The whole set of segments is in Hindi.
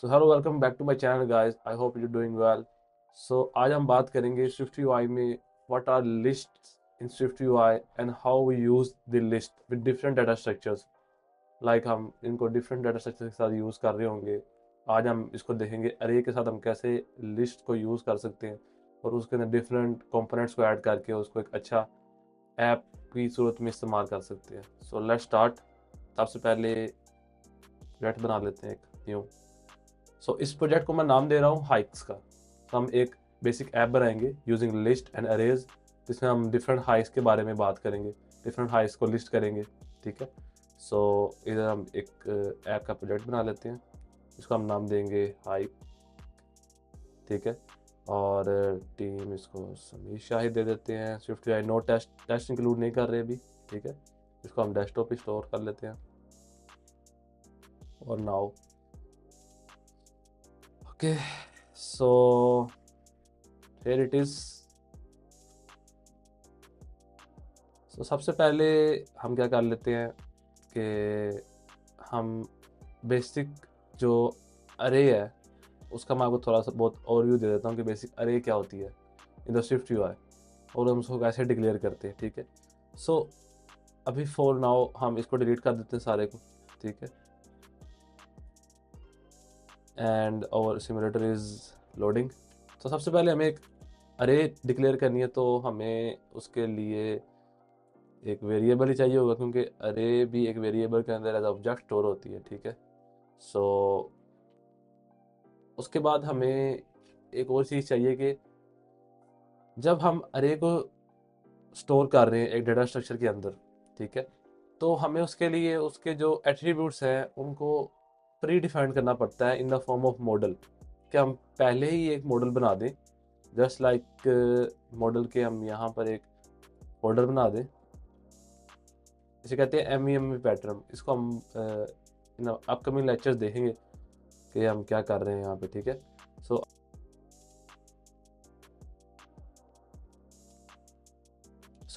So hello, welcome back to my channel guys. I hope you doing well. So आज हम बात करेंगे स्विफ्ट यूआई में what are lists in Swift UI and how we use the list with different data structures. Like हम इनको डिफरेंट डाटा स्ट्रक्चर के साथ यूज़ कर रहे होंगे। आज हम इसको देखेंगे अरे के साथ हम कैसे लिस्ट को यूज़ कर सकते हैं और उसके अंदर डिफरेंट कंपोनेंट्स को ऐड करके उसको एक अच्छा ऐप की सूरत में इस्तेमाल कर सकते हैं। So let's start. सबसे पहले प्रोजेक्ट बना लेते हैं एक न्यू। सो इस प्रोजेक्ट को मैं नाम दे रहा हूँ हाइक्स का। तो हम एक बेसिक ऐप बनाएंगे यूजिंग लिस्ट एंड अरेज, जिसमें हम डिफरेंट हाइक्स के बारे में बात करेंगे, डिफरेंट हाइक्स को लिस्ट करेंगे। ठीक है। सो इधर हम एक ऐप का प्रोजेक्ट बना लेते हैं, इसको हम नाम देंगे हाइक। ठीक है। और टीम इसको समीशा ही दे देते हैं। Swift UI no test include नहीं कर रहे अभी। ठीक है। इसको हम डेस्कटॉप पे स्टोर कर लेते हैं। और now okay, so here it is। so, सबसे पहले हम क्या कर लेते हैं कि हम बेसिक जो अरे है उसका मैं आपको थोड़ा सा बहुत ओवरव्यू दे देता हूँ कि बेसिक अरे क्या होती है इन द स्विफ्ट यूआई और हम उसको कैसे डिक्लेयर करते हैं। ठीक है। सो अभी फॉर नाउ हम इसको डिलीट कर देते हैं सारे को। ठीक है। And our simulator is loading. तो सबसे पहले हमें एक अरे डिक्लेयर करनी है, तो हमें उसके लिए एक वेरिएबल ही चाहिए होगा, क्योंकि अरे भी एक वेरिएबल के अंदर एज ऑब्जेक्ट स्टोर होती है। ठीक है। सो उसके बाद हमें एक और चीज़ चाहिए कि जब हम अरे को स्टोर कर रहे हैं एक डेटा स्ट्रक्चर के अंदर, ठीक है, तो हमें उसके लिए उसके जो एट्रीब्यूट्स हैं उनको प्री डिफाइंड करना पड़ता है in the form of model. कि हम पहले ही एक मॉडल बना दें, जस्ट लाइक मॉडल के हम यहाँ पर एक फोल्डर बना दें, इसे कहते हैं एम पैटर्न। इसको हम इन अपकमिंग लेक्चर्स देखेंगे कि हम क्या कर रहे हैं यहाँ पे। ठीक है। सो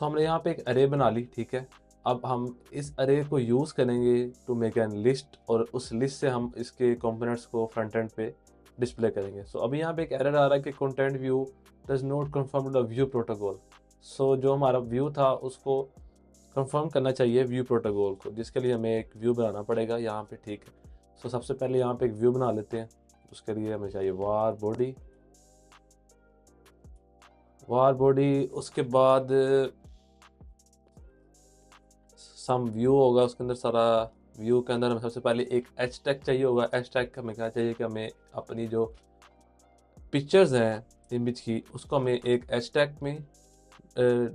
हमने यहाँ पे एक अरे बना ली। ठीक है। अब हम इस अरे को यूज़ करेंगे टू मेक एन लिस्ट, और उस लिस्ट से हम इसके कंपोनेंट्स को फ्रंट एंड पे डिस्प्ले करेंगे। सो अभी यहाँ पे एक एरर आ रहा है कि content view does not conform the view protocol. So जो हमारा व्यू था उसको कंफर्म करना चाहिए व्यू प्रोटोकॉल को, जिसके लिए हमें एक व्यू बनाना पड़ेगा यहाँ पे। ठीक है। सो सबसे पहले यहाँ पे एक व्यू बना लेते हैं। उसके लिए हमें चाहिए वार बॉडी। उसके बाद सम व्यू होगा, उसके अंदर सारा व्यू के अंदर हमें सबसे पहले एक एच टैग चाहिए होगा। एच टैग हमें क्या चाहिए कि हमें अपनी जो पिक्चर्स हैं इमेज की उसको हमें एक एच टैग में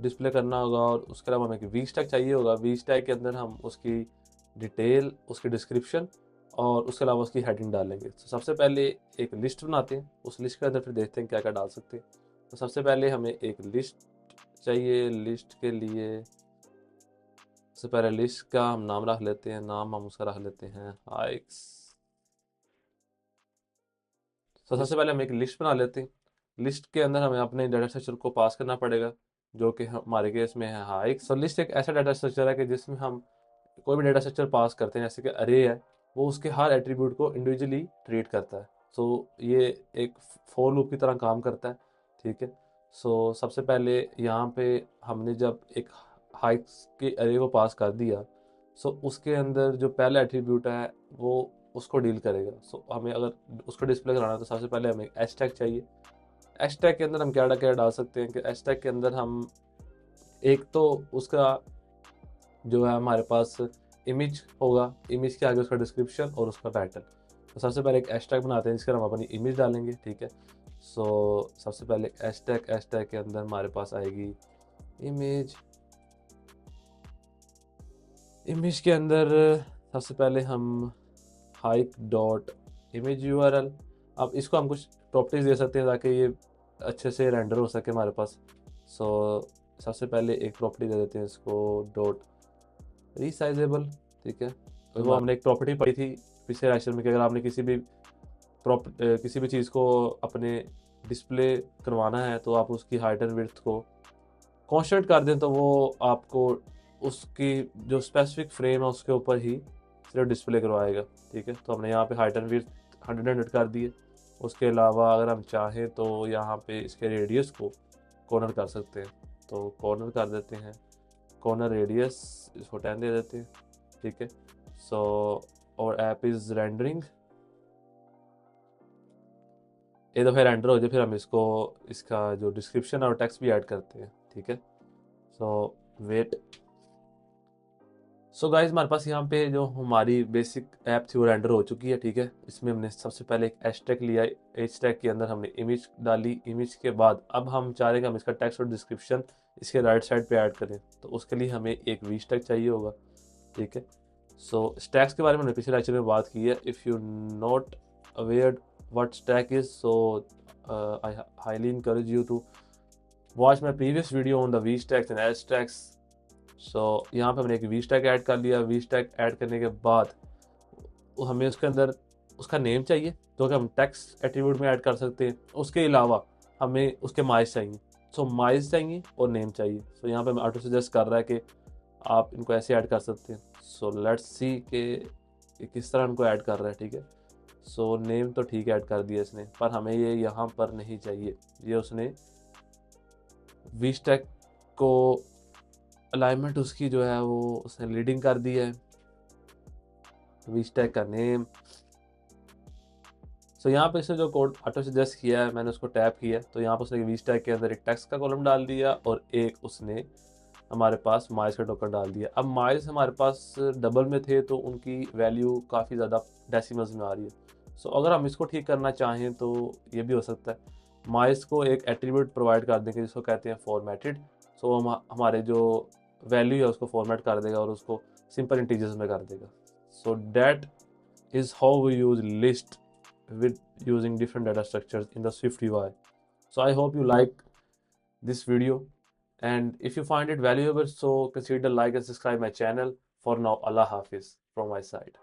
डिस्प्ले करना होगा। और उसके अलावा हमें एक वी टैग चाहिए होगा। वी टैग के अंदर हम उसकी डिटेल, उसकी डिस्क्रिप्शन और उसके अलावा उसकी हेडिंग डालेंगे। तो सबसे पहले एक लिस्ट बनाते हैं, उस लिस्ट के अंदर फिर देखते हैं क्या क्या डाल सकते हैं। तो सबसे पहले हमें एक लिस्ट चाहिए। लिस्ट के लिए सबसे पहले लिस्ट का हम नाम रख लेते हैं, नाम हम उसका रख लेते हैं हाइक्स। तो सबसे पहले हम एक लिस्ट बना लेते हैं। लिस्ट के अंदर हमें अपने डाटा स्ट्रक्चर को पास करना पड़ेगा, जो कि हमारे केस में है हाइक्स। तो लिस्ट एक ऐसा डाटा स्ट्रक्चर है कि जिसमें हम कोई भी डाटा स्ट्रक्चर पास करते हैं, जैसे कि अरे है, वो उसके हर एट्रीब्यूट को इंडिविजुअली ट्रीट करता है। सो ये एक फॉर लूप की तरह काम करता है। ठीक है। सो सबसे पहले यहाँ पे हमने जब एक हाइक्स के अरे को पास कर दिया, सो उसके अंदर जो पहला एट्रीब्यूट है वो उसको डील करेगा। सो हमें अगर उसको डिस्प्ले कराना है तो सबसे पहले हमें एच टैग चाहिए। एच टैग के अंदर हम क्या क्या डाल सकते हैं कि एच टैग के अंदर हम एक तो उसका जो है हमारे पास इमेज होगा, इमेज के आगे उसका डिस्क्रिप्शन और उसका टाइटल। तो सबसे पहले एक हैशटैग बनाते हैं जिसके हम अपनी इमेज डालेंगे। ठीक है। सो सबसे पहले हैशटैग के अंदर हमारे पास आएगी इमेज। इमेज के अंदर सबसे पहले हम हाइक डॉट इमेज यूआरएल। अब इसको हम कुछ प्रॉपर्टीज दे सकते हैं ताकि ये अच्छे से रेंडर हो सके हमारे पास। सो सबसे पहले एक प्रॉपर्टी दे देते हैं इसको, डॉट रीसाइजेबल। ठीक है। तो वो हमने एक प्रॉपर्टी पढ़ी थी पिछले लेक्चर में कि अगर आपने किसी भी चीज़ को अपने डिस्प्ले करवाना है तो आप उसकी हाइट एंड विड्थ को कांस्टेंट कर दें, तो वो आपको उसकी जो स्पेसिफिक फ्रेम है उसके ऊपर ही सिर्फ डिस्प्ले करवाएगा। ठीक है। तो हमने यहाँ पे हाइट एंड विड्थ 100 कर दिए। उसके अलावा अगर हम चाहें तो यहाँ पे इसके रेडियस को कॉर्नर कर सकते हैं, तो कॉर्नर कर देते हैं, कॉर्नर रेडियस इसको 10 दे देते हैं, ठीक है। सो और ऐप इज़ रेंडरिंग, ये तो फिर रेंडर हो जाए, फिर हम इसको इसका जो डिस्क्रिप्शन और टेक्स्ट भी ऐड करते हैं, ठीक है। सो वेट। सो गाइज हमारे पास यहाँ पे जो हमारी बेसिक ऐप थी वो रेंडर हो चुकी है, ठीक है। इसमें हमने सबसे पहले एक हैशटैग लिया, हैशटैग के अंदर हमने इमेज डाली, इमेज के बाद अब हम चाह रहे हैं कि हम इसका टेक्स्ट और डिस्क्रिप्शन इसके राइट साइड पे ऐड करें, तो उसके लिए हमें एक वी स्टैग चाहिए होगा, ठीक है। सो स्टैग्स के बारे में हमने पिछले लेक्चर में बात की है। If you not aware what stack is, so I highly encourage you to watch my previous video on the V stacks and H stacks. So यहाँ पे हमने एक वी स्टैग ऐड कर लिया। वी स्टैग ऐड करने के बाद हमें उसके अंदर उसका नेम चाहिए, तो कि हम टेक्स्ट एट्रीब्यूट में ऐड कर सकते हैं। उसके अलावा हमें उसके माइस चाहिए, सो माइस चाहिए और नेम चाहिए। सो यहाँ पे हमें ऑटो सजेस्ट कर रहा है कि आप इनको ऐसे ऐड कर सकते हैं। सो लेट्स सी कि किस तरह इनको ऐड कर रहा है, ठीक है। सो नेम तो ठीक ऐड कर दिया इसने, पर हमें ये यहाँ पर नहीं चाहिए। ये उसने वी स्टैग को अलाइनमेंट उसकी जो है वो उसने लीडिंग कर दी है, वी स्टैग का नेम। सो यहाँ पे इसने जो कोड ऑटो सजेस्ट किया है मैंने उसको टैप किया, तो यहाँ पर उसने वी स्टैग के अंदर एक टेक्स्ट का कॉलम डाल दिया और एक उसने हमारे पास माइल्स का टोकन डाल दिया। अब माइल्स हमारे पास डबल में थे तो उनकी वैल्यू काफ़ी ज़्यादा डेसिमल्स में आ रही है। सो अगर हम इसको ठीक करना चाहें तो ये भी हो सकता है, माइल्स को एक एट्रीब्यूट प्रोवाइड कर देंगे जिसको कहते हैं फॉर्मेटेड। सो हम हमारे जो वैल्यू है उसको फॉर्मेट कर देगा और उसको सिंपल इंटीजर्स में कर देगा। So that is how we use list with using different data structures in the Swift UI. So I hope you like this video, and if you find it valuable, so consider like and subscribe my channel. For now, Allah Hafiz from my side.